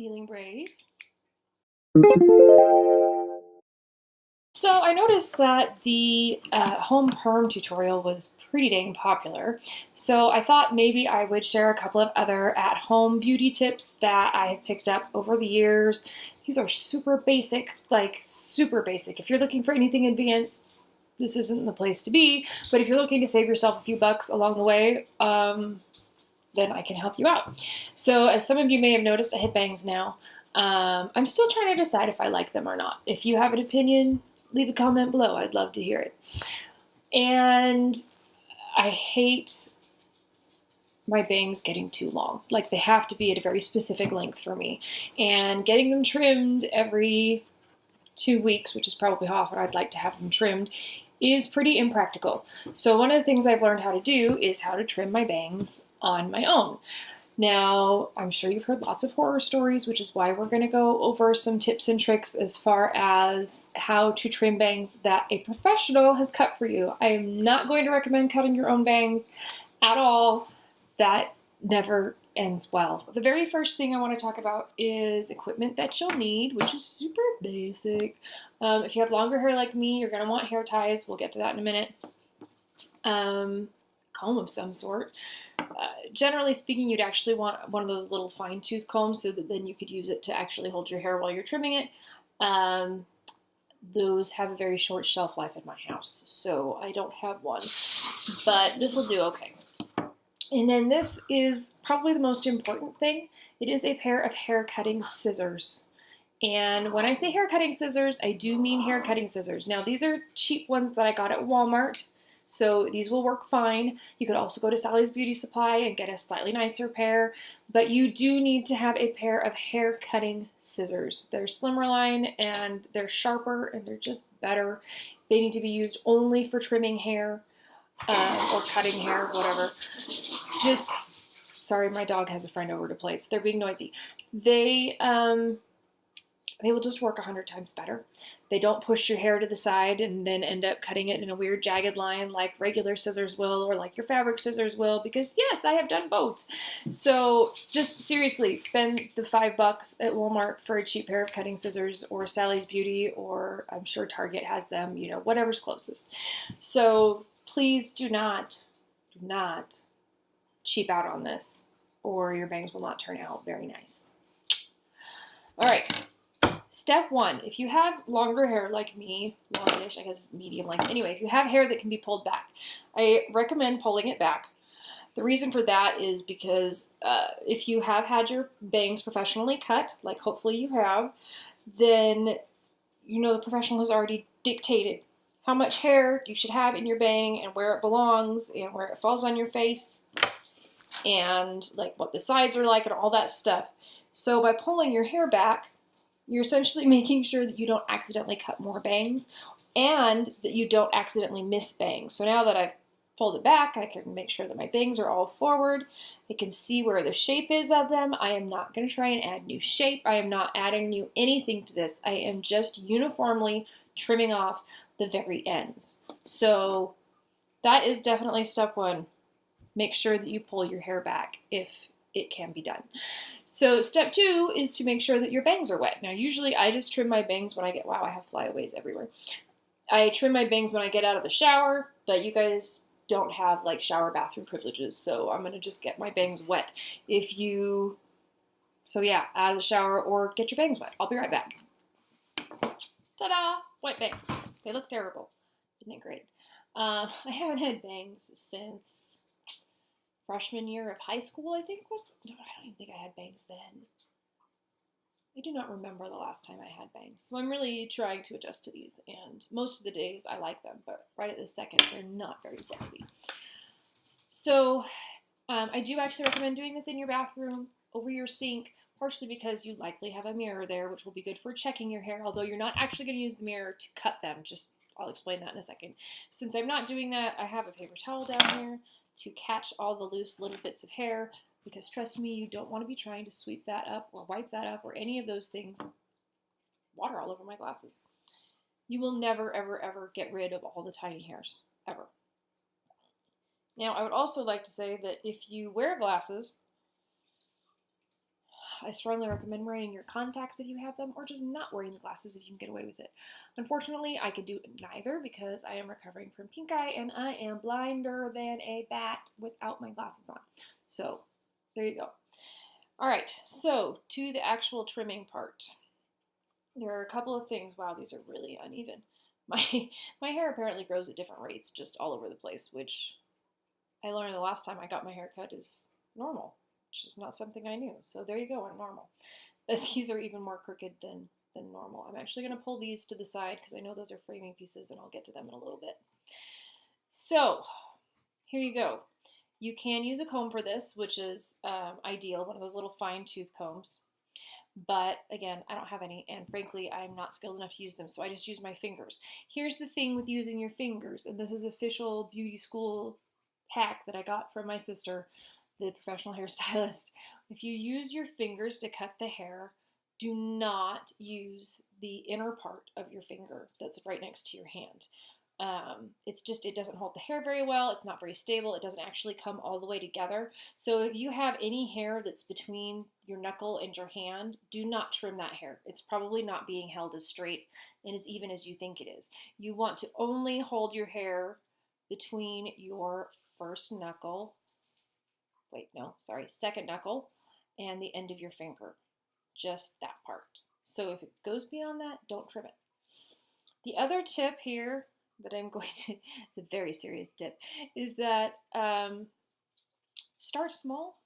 Feeling brave. So I noticed that the home perm tutorial was pretty dang popular. So I thought maybe I would share a couple of other at-home beauty tips that I have picked up over the years. These are super basic, like super basic. If you're looking for anything advanced, this isn't the place to be. But if you're looking to save yourself a few bucks along the way, then I can help you out. So as some of you may have noticed, I have bangs now. I'm still trying to decide if I like them or not. If you have an opinion, leave a comment below. I'd love to hear it. And I hate my bangs getting too long. Like they have to be at a very specific length for me. And getting them trimmed every 2 weeks, which is probably how often I'd like to have them trimmed, is pretty impractical. So one of the things I've learned how to do is how to trim my bangs on my own. Now, I'm sure you've heard lots of horror stories, which is why we're going to go over some tips and tricks as far as how to trim bangs that a professional has cut for you. I am not going to recommend cutting your own bangs at all. That never ends well. The very first thing I want to talk about is equipment that you'll need, which is super basic. If you have longer hair like me, you're going to want hair ties. We'll get to that in a minute. Comb of some sort. Generally speaking, you'd actually want one of those little fine tooth combs so that then you could use it to actually hold your hair while you're trimming it. Those have a very short shelf life in my house, so I don't have one, but this will do okay. And then this is probably the most important thing. It is a pair of hair cutting scissors. And when I say hair cutting scissors, I do mean hair cutting scissors. Now, these are cheap ones that I got at Walmart, so these will work fine. You could also go to Sally's Beauty Supply and get a slightly nicer pair, but you do need to have a pair of hair cutting scissors. They're slimmer line and they're sharper and they're just better. They need to be used only for trimming hair or cutting hair, whatever. Sorry, my dog has a friend over to play, so they're being noisy. They will just work 100 times better. They don't push your hair to the side and then end up cutting it in a weird jagged line like regular scissors will or like your fabric scissors will, because yes, I have done both. So just seriously, spend the $5 at Walmart for a cheap pair of cutting scissors, or Sally's Beauty, or I'm sure Target has them, whatever's closest. So please do not cheap out on this, or your bangs will not turn out very nice. All right. Step one, if you have longer hair like me, longish, I guess medium length. Anyway, if you have hair that can be pulled back, I recommend pulling it back. The reason for that is because if you have had your bangs professionally cut, like hopefully you have, then the professional has already dictated how much hair you should have in your bang and where it belongs and where it falls on your face and like what the sides are like and all that stuff. So by pulling your hair back, you're essentially making sure that you don't accidentally cut more bangs and that you don't accidentally miss bangs. So now that I've pulled it back, I can make sure that my bangs are all forward. I can see where the shape is of them. I am not going to try and add new shape. I am not adding new anything to this. I am just uniformly trimming off the very ends. So that is definitely step one. Make sure that you pull your hair back if it can be done. So step two is to make sure that your bangs are wet. Now, usually I just trim my bangs when I get, wow, I have flyaways everywhere. I trim my bangs when I get out of the shower, but you guys don't have like shower bathroom privileges, so I'm going to just get my bangs wet. So yeah, out of the shower or get your bangs wet. I'll be right back. Ta-da! White bangs. They look terrible. Isn't it great? I haven't had bangs since freshman year of high school, I think was. No, I don't even think I had bangs then. I do not remember the last time I had bangs. So I'm really trying to adjust to these, and most of the days I like them, but right at this second, they're not very sexy. So I do actually recommend doing this in your bathroom, over your sink, partially because you likely have a mirror there, which will be good for checking your hair, although you're not actually going to use the mirror to cut them. I'll explain that in a second. Since I'm not doing that, I have a paper towel down here to catch all the loose little bits of hair, because trust me, you don't want to be trying to sweep that up or wipe that up or any of those things. Water all over my glasses. You will never, ever, ever get rid of all the tiny hairs, ever. Now, I would also like to say that if you wear glasses, I strongly recommend wearing your contacts if you have them, or just not wearing the glasses if you can get away with it. Unfortunately, I could do neither because I am recovering from pink eye and I am blinder than a bat without my glasses on. So there you go. All right, so to the actual trimming part. There are a couple of things. Wow, these are really uneven. My hair apparently grows at different rates just all over the place, which I learned the last time I got my hair cut is normal, which is not something I knew. So there you go, I'm normal. But these are even more crooked than normal. I'm actually going to pull these to the side because I know those are framing pieces and I'll get to them in a little bit. So here you go. You can use a comb for this, which is ideal, one of those little fine tooth combs. But again, I don't have any, and frankly, I'm not skilled enough to use them, so I just use my fingers. Here's the thing with using your fingers, and this is official beauty school hack that I got from my sister, the professional hairstylist. If you use your fingers to cut the hair, do not use the inner part of your finger that's right next to your hand. It doesn't hold the hair very well. It's not very stable. It doesn't actually come all the way together. So if you have any hair that's between your knuckle and your hand, do not trim that hair. It's probably not being held as straight and as even as you think it is. You want to only hold your hair between your second knuckle and the end of your finger. Just that part. So if it goes beyond that, don't trim it. The other tip here that I'm going to, it's a very serious tip, is that start small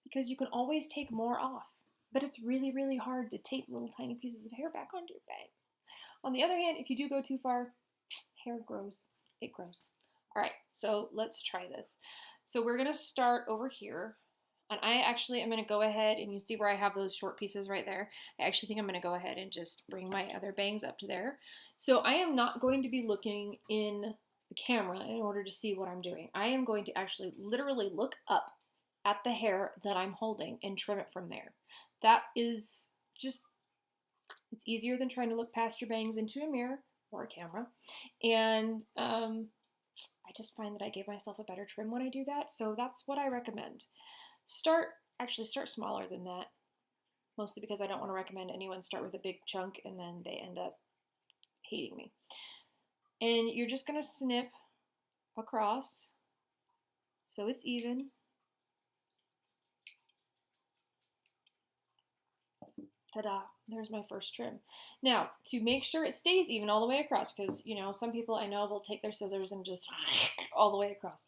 because you can always take more off. But it's really, really hard to tape little tiny pieces of hair back onto your bangs. On the other hand, if you do go too far, hair grows. It grows. All right, so let's try this. So we're going to start over here. And I'm going to go ahead, and you see where I have those short pieces right there. I actually think I'm going to go ahead and just bring my other bangs up to there. So I am not going to be looking in the camera in order to see what I'm doing. I am going to actually literally look up at the hair that I'm holding and trim it from there. That is just, it's easier than trying to look past your bangs into a mirror or a camera. And I just find that I give myself a better trim when I do that. So that's what I recommend. Start smaller than that, mostly because I don't want to recommend anyone start with a big chunk and then they end up hating me. And you're just going to snip across so it's even. Ta-da, there's my first trim. Now, to make sure it stays even all the way across, because, you know, some people I know will take their scissors and just all the way across.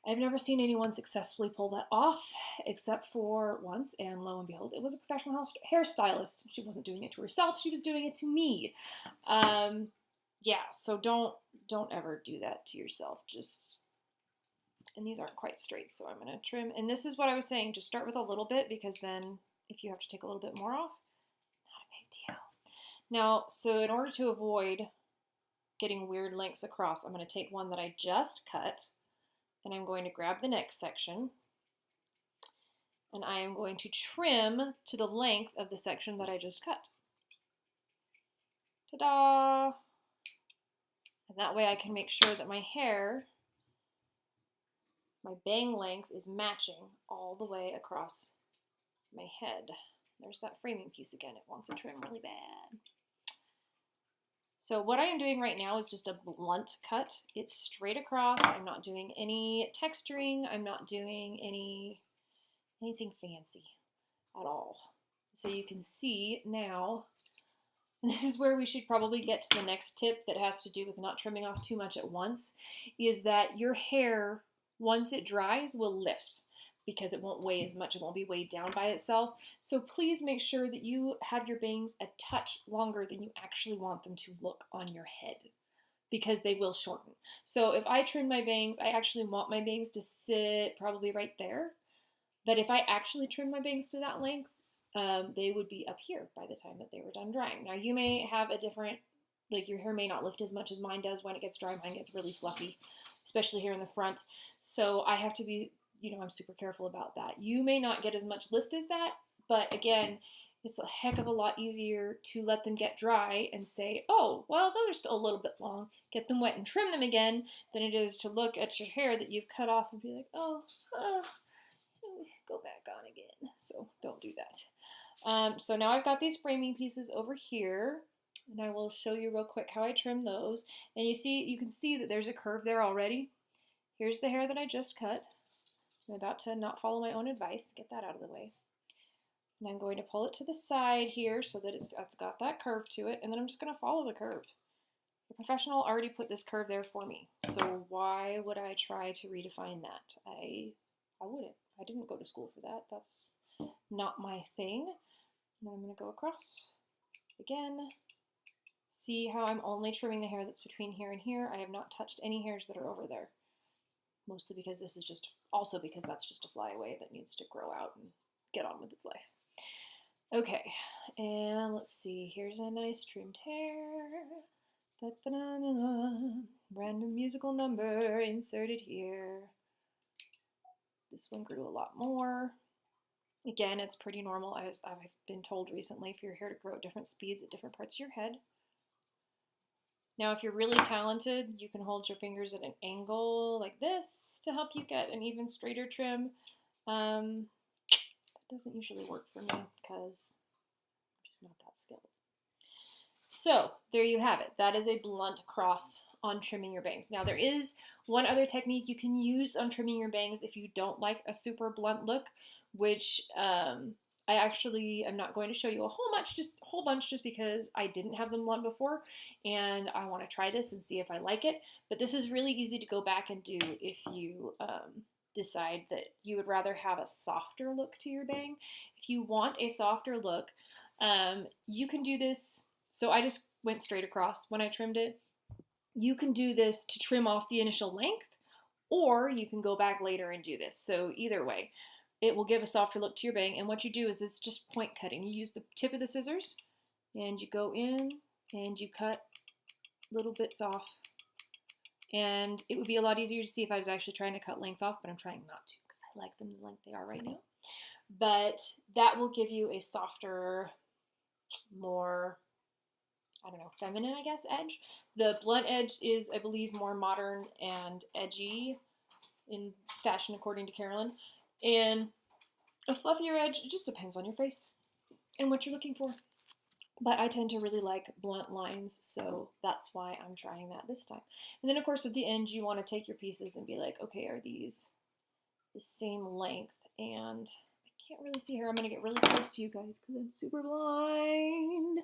I've never seen anyone successfully pull that off, except for once, and lo and behold, it was a professional hairstylist. She wasn't doing it to herself, she was doing it to me. Yeah, so don't ever do that to yourself. And these aren't quite straight, so I'm gonna trim. And this is what I was saying, just start with a little bit, because then if you have to take a little bit more off, not a big deal. Now, so in order to avoid getting weird lengths across, I'm gonna take one that I just cut, and I'm going to grab the next section, and I am going to trim to the length of the section that I just cut. Ta-da! And that way I can make sure that my hair, my bang length, is matching all the way across my head. There's that framing piece again. It wants a trim really bad. So what I am doing right now is just a blunt cut. It's straight across. I'm not doing any texturing. I'm not doing anything fancy at all. So you can see now, and this is where we should probably get to the next tip that has to do with not trimming off too much at once, is that your hair, once it dries, will lift, because it won't weigh as much. It won't be weighed down by itself. So please make sure that you have your bangs a touch longer than you actually want them to look on your head, because they will shorten. So if I trim my bangs, I actually want my bangs to sit probably right there. But if I actually trim my bangs to that length, they would be up here by the time that they were done drying. Now you may have a different, like your hair may not lift as much as mine does when it gets dry. Mine gets really fluffy, especially here in the front. So I have to be, I'm super careful about that. You may not get as much lift as that, but again, it's a heck of a lot easier to let them get dry and say, oh, well, those are still a little bit long, get them wet and trim them again, than it is to look at your hair that you've cut off and be like, oh, go back on again, so don't do that. So now I've got these framing pieces over here, and I will show you real quick how I trim those. And you can see that there's a curve there already. Here's the hair that I just cut. I'm about to not follow my own advice, get that out of the way. And I'm going to pull it to the side here so that it's got that curve to it, and then I'm just going to follow the curve. The professional already put this curve there for me, so why would I try to redefine that? I wouldn't. I didn't go to school for that. That's not my thing. And then I'm going to go across again. See how I'm only trimming the hair that's between here and here. I have not touched any hairs that are over there. Mostly because this is just, also because that's just a flyaway that needs to grow out and get on with its life. Okay, and let's see, here's a nice trimmed hair. Da-da-da-da-da. Random musical number inserted here. This one grew a lot more. Again, it's pretty normal, as I've been told recently, for your hair to grow at different speeds at different parts of your head. Now, if you're really talented, you can hold your fingers at an angle like this to help you get an even straighter trim. That doesn't usually work for me because I'm just not that skilled. So there you have it. That is a blunt cross on trimming your bangs. Now, there is one other technique you can use on trimming your bangs if you don't like a super blunt look, which I actually am not going to show you a whole bunch just because I didn't have them blunt before and I want to try this and see if I like it. But this is really easy to go back and do if you decide that you would rather have a softer look to your bang. If you want a softer look, you can do this. So I just went straight across when I trimmed it. You can do this to trim off the initial length, or you can go back later and do this. So either way, it will give a softer look to your bang. And what you do is it's just point cutting. You use the tip of the scissors and you go in and you cut little bits off. And it would be a lot easier to see if I was actually trying to cut length off, but I'm trying not to because I like them the length they are right now. But that will give you a softer, more, I don't know, feminine, I guess, edge. The blunt edge is, I believe, more modern and edgy in fashion, according to Carolyn. And a fluffier edge, it just depends on your face and what you're looking for. But I tend to really like blunt lines, so that's why I'm trying that this time. And then, of course, at the end, you want to take your pieces and be like, okay, are these the same length? And I can't really see here. I'm going to get really close to you guys because I'm super blind.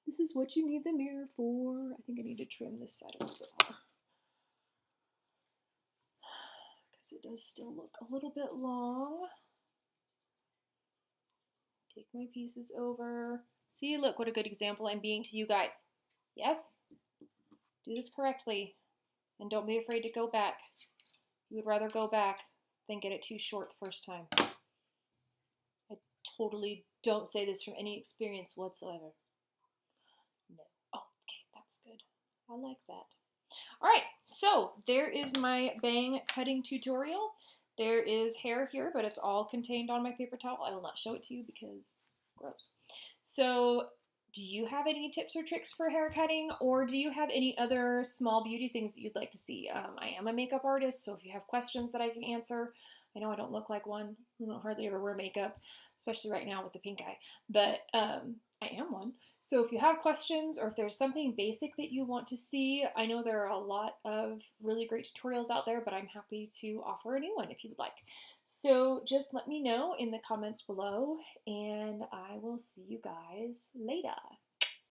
This is what you need the mirror for. I think I need to trim this side a little bit more because it does still look a little bit long. Take my pieces over. See, look what a good example I'm being to you guys. Yes? Do this correctly and don't be afraid to go back. You would rather go back than get it too short the first time. I totally don't say this from any experience whatsoever. No. Oh, okay, that's good. I like that. All right, so there is my bang cutting tutorial. There is hair here, but it's all contained on my paper towel. I will not show it to you because gross. So do you have any tips or tricks for hair cutting, or do you have any other small beauty things that you'd like to see? I am a makeup artist, so if you have questions that I can answer, I know I don't look like one. I don't hardly ever wear makeup, especially right now with the pink eye, but I am one. So if you have questions or if there's something basic that you want to see, I know there are a lot of really great tutorials out there, but I'm happy to offer a new one if you would like. So just let me know in the comments below, and I will see you guys later.